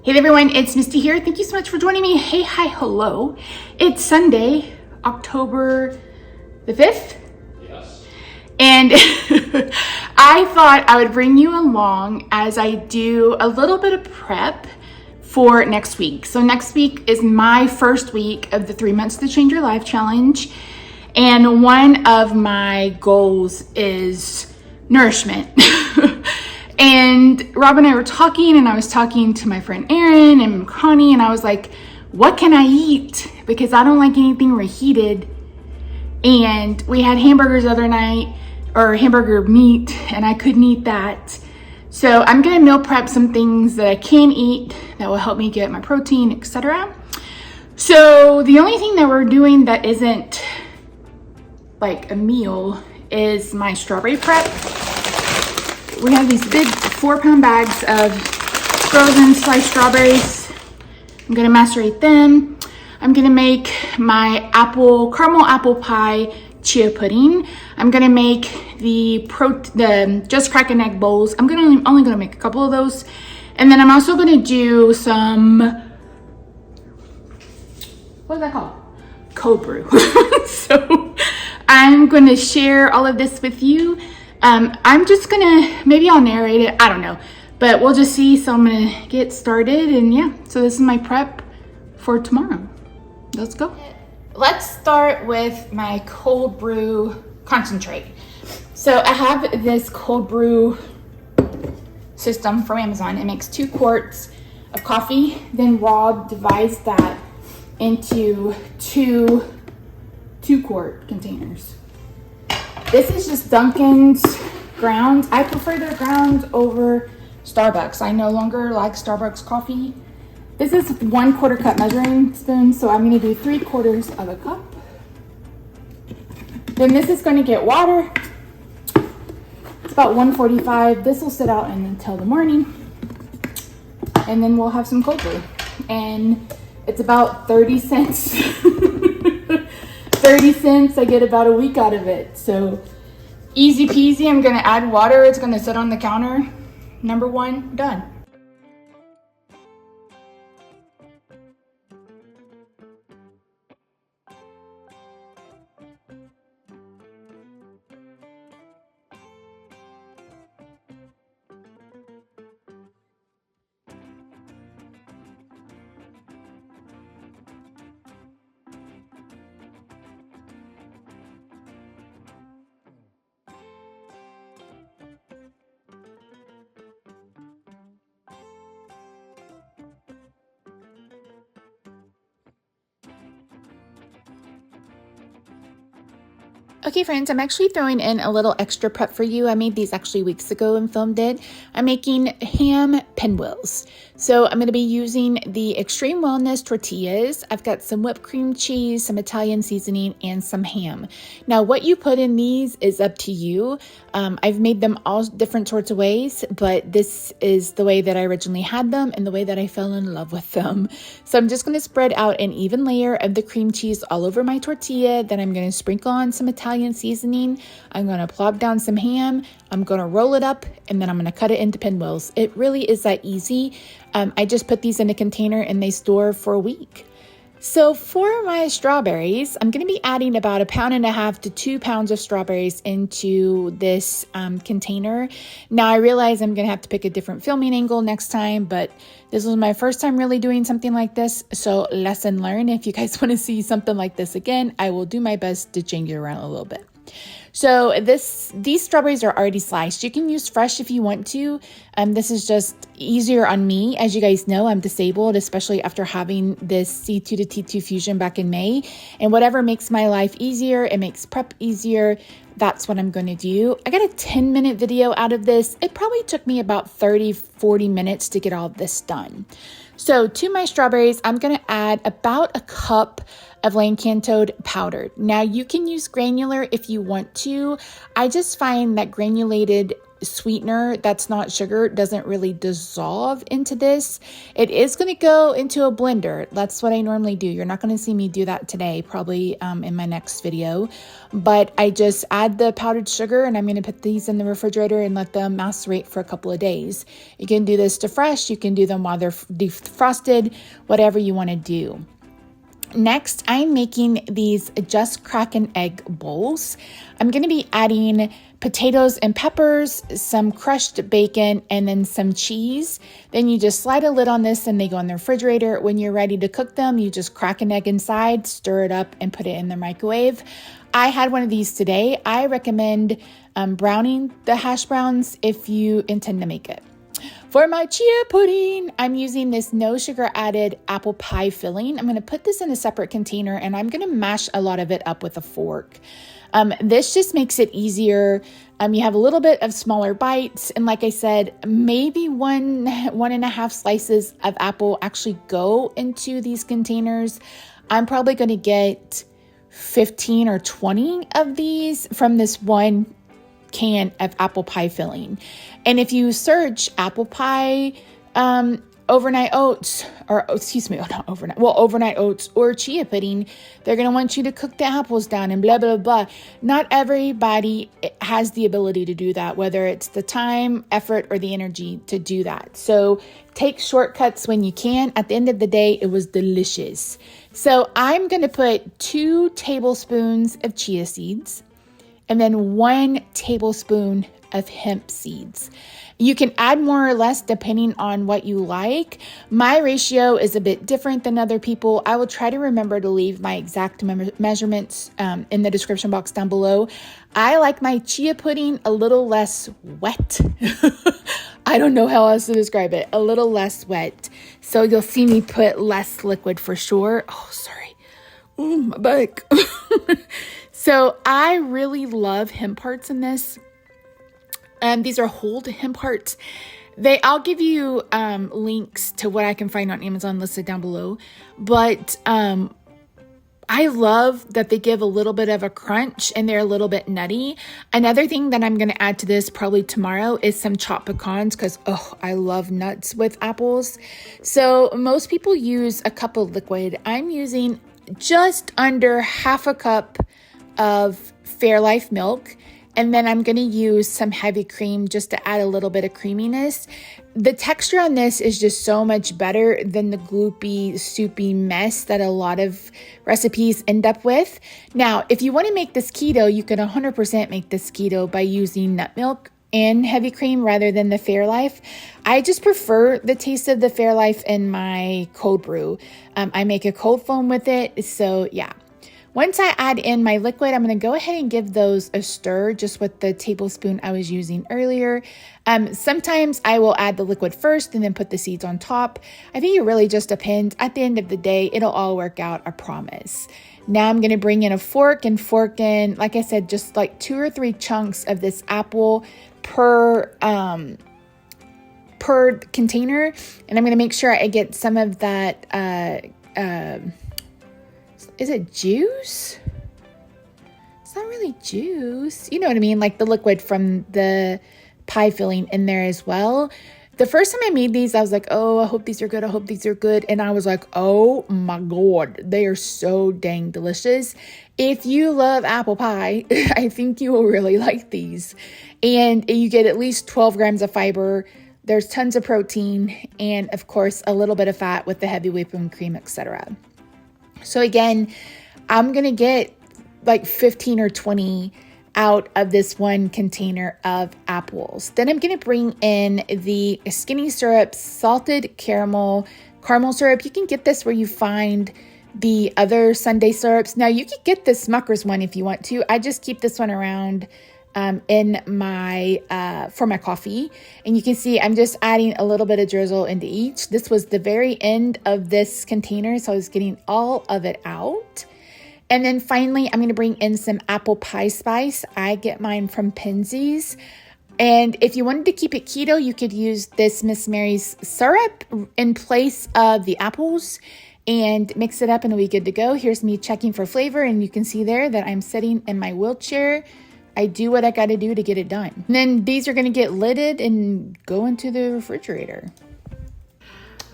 Hey there, everyone, it's Misty here. Thank you so much for joining me. Hey, hi, hello. It's Sunday, October the 5th. Yes. And I thought I would bring you along as I do a little bit of prep for next week. So next week is my first week of the 3 months to change your life challenge. And one of my goals is nourishment. And Rob and I were talking, and I was talking to my friend Erin and Connie, and I was like, what can I eat? Because I don't like anything reheated. And we had hamburgers the other night, or hamburger meat, and I couldn't eat that. So I'm gonna meal prep some things that I can eat that will help me get my protein, etc. So the only thing that we're doing that isn't like a meal is my strawberry prep. We have these big 4-pound bags of frozen sliced strawberries. I'm gonna macerate them. I'm gonna make my caramel apple pie chia pudding. I'm gonna make the just crack an egg bowls. I'm only gonna make a couple of those. And then I'm also gonna do some, what is that called? Cold brew. So I'm gonna share all of this with you. I'm just gonna, maybe I'll narrate it, I don't know, but we'll just see. So I'm gonna get started, and yeah, so this is my prep for tomorrow. Let's go. Let's start with my cold brew concentrate. So I have this cold brew system from Amazon. It makes 2 quarts of coffee. Then Rob divides that into two 2-quart containers. This is just Dunkin's ground. I prefer their ground over Starbucks. I no longer like Starbucks coffee. This is 1/4 cup measuring spoon, so I'm gonna do 3/4 of a cup. Then this is gonna get water. It's about 1:45. This will sit out until the morning. And then we'll have some cold brew. And it's about 30 cents. 30 cents, I get about a week out of it. So easy peasy. I'm gonna add water. It's gonna sit on the counter. Number 1, done. Okay, friends, I'm actually throwing in a little extra prep for you. I made these actually weeks ago and filmed it. I'm making ham pinwheels. So I'm going to be using the Extreme Wellness tortillas. I've got some whipped cream cheese, some Italian seasoning, and some ham. Now, what you put in these is up to you. I've made them all different sorts of ways, but this is the way that I originally had them and the way that I fell in love with them. So I'm just going to spread out an even layer of the cream cheese all over my tortilla. Then I'm going to sprinkle on some Italian seasoning. I'm going to plop down some ham. I'm going to roll it up, and then I'm going to cut it into pinwheels. It really is that easy. I just put these in a container and they store for a week. So for my strawberries, I'm going to be adding about 1.5 pounds to 2 pounds of strawberries into this container. Now I realize I'm going to have to pick a different filming angle next time, but this was my first time really doing something like this. So lesson learned. If you guys want to see something like this again, I will do my best to change it around a little bit. So these strawberries are already sliced. You can use fresh if you want to. This is just easier on me. As you guys know, I'm disabled, especially after having this C2 to T2 fusion back in May. And whatever makes my life easier, it makes prep easier, that's what I'm going to do. I got a 10-minute video out of this. It probably took me about 30-40 minutes to get all of this done. So to my strawberries, I'm going to add about a cup of Lancantoed powdered. Now you can use granular if you want to. I just find that granulated sweetener that's not sugar doesn't really dissolve into this. It is going to go into a blender. That's what I normally do. You're not going to see me do that today, probably in my next video. But I just add the powdered sugar, and I'm going to put these in the refrigerator and let them macerate for a couple of days. You can do this to fresh. You can do them while they're defrosted, whatever you want to do. Next, I'm making these just crack an egg bowls. I'm going to be adding potatoes and peppers, some crushed bacon, and then some cheese. Then you just slide a lid on this and they go in the refrigerator. When you're ready to cook them, you just crack an egg inside, stir it up, and put it in the microwave. I had one of these today. I recommend browning the hash browns if you intend to make it. For my chia pudding, I'm using this no sugar added apple pie filling. I'm going to put this in a separate container and I'm going to mash a lot of it up with a fork. This just makes it easier. You have a little bit of smaller bites. And like I said, maybe one and a half slices of apple actually go into these containers. I'm probably going to get 15 or 20 of these from this one can of apple pie filling. And if you search apple pie overnight oats, overnight oats or chia pudding, they're going to want you to cook the apples down and blah, blah, blah. Not everybody has the ability to do that, whether it's the time, effort, or the energy to do that. So take shortcuts when you can. At the end of the day, it was delicious. So I'm going to put 2 tablespoons of chia seeds and then 1 tablespoon of hemp seeds. You can add more or less depending on what you like. My ratio is a bit different than other people. I will try to remember to leave my exact measurements in the description box down below. I like my chia pudding a little less wet. I don't know how else to describe it. A little less wet. So you'll see me put less liquid for sure. Oh, sorry. Ooh, my back. So I really love hemp hearts in this. These are whole hemp hearts. I'll give you links to what I can find on Amazon listed down below. But I love that they give a little bit of a crunch and they're a little bit nutty. Another thing that I'm going to add to this probably tomorrow is some chopped pecans because, I love nuts with apples. So most people use a cup of liquid. I'm using just under half a cup of Fairlife milk. And then I'm going to use some heavy cream just to add a little bit of creaminess. The texture on this is just so much better than the gloopy, soupy mess that a lot of recipes end up with. Now, if you want to make this keto, you can 100% make this keto by using nut milk and heavy cream rather than the Fairlife. I just prefer the taste of the Fairlife in my cold brew. I make a cold foam with it. So yeah. Once I add in my liquid, I'm going to go ahead and give those a stir just with the tablespoon I was using earlier. Sometimes I will add the liquid first and then put the seeds on top. I think it really just depends. At the end of the day, it'll all work out, I promise. Now I'm going to bring in a fork and fork in, like I said, just like 2 or 3 chunks of this apple per container. And I'm going to make sure I get some of that is it juice? It's not really juice. You know what I mean? Like the liquid from the pie filling in there as well. The first time I made these, I was like, I hope these are good. I hope these are good. And I was like, oh my God, they are so dang delicious. If you love apple pie, I think you will really like these. And you get at least 12 grams of fiber. There's tons of protein and of course, a little bit of fat with the heavy whipping cream, etc. So again, I'm going to get like 15 or 20 out of this one container of apples. Then I'm going to bring in the skinny syrup, salted caramel syrup. You can get this where you find the other Sunday syrups. Now you can get the Smucker's one if you want to. I just keep this one around in my for my coffee. And you can see I'm just adding a little bit of drizzle into each. This was the very end of this container, so I was getting all of it out. And then finally, I'm going to bring in some apple pie spice. I get mine from Pinwheels. And if you wanted to keep it keto, you could use this Miss Mary's syrup in place of the apples and mix it up and it'll be good to go. Here's me checking for flavor, and you can see there that I'm sitting in my wheelchair I do what I got to do to get it done. And then these are going to get lidded and go into the refrigerator.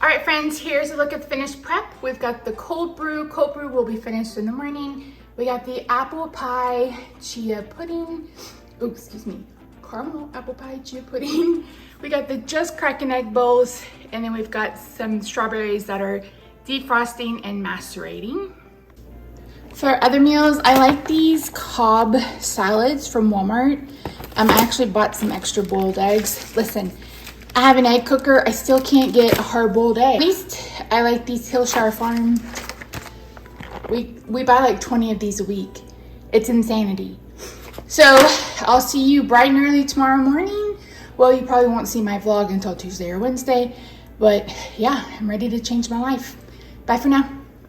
All right, friends, here's a look at the finished prep. We've got the cold brew. Cold brew will be finished in the morning. We got the apple pie chia pudding. Oh, excuse me. Caramel apple pie chia pudding. We got the just cracking egg bowls. And then we've got some strawberries that are defrosting and macerating. For other meals, I like these Cobb salads from Walmart. I actually bought some extra boiled eggs. Listen, I have an egg cooker. I still can't get a hard boiled egg. At least I like these Hillshire Farm. We buy like 20 of these a week. It's insanity. So I'll see you bright and early tomorrow morning. Well, you probably won't see my vlog until Tuesday or Wednesday. But yeah, I'm ready to change my life. Bye for now.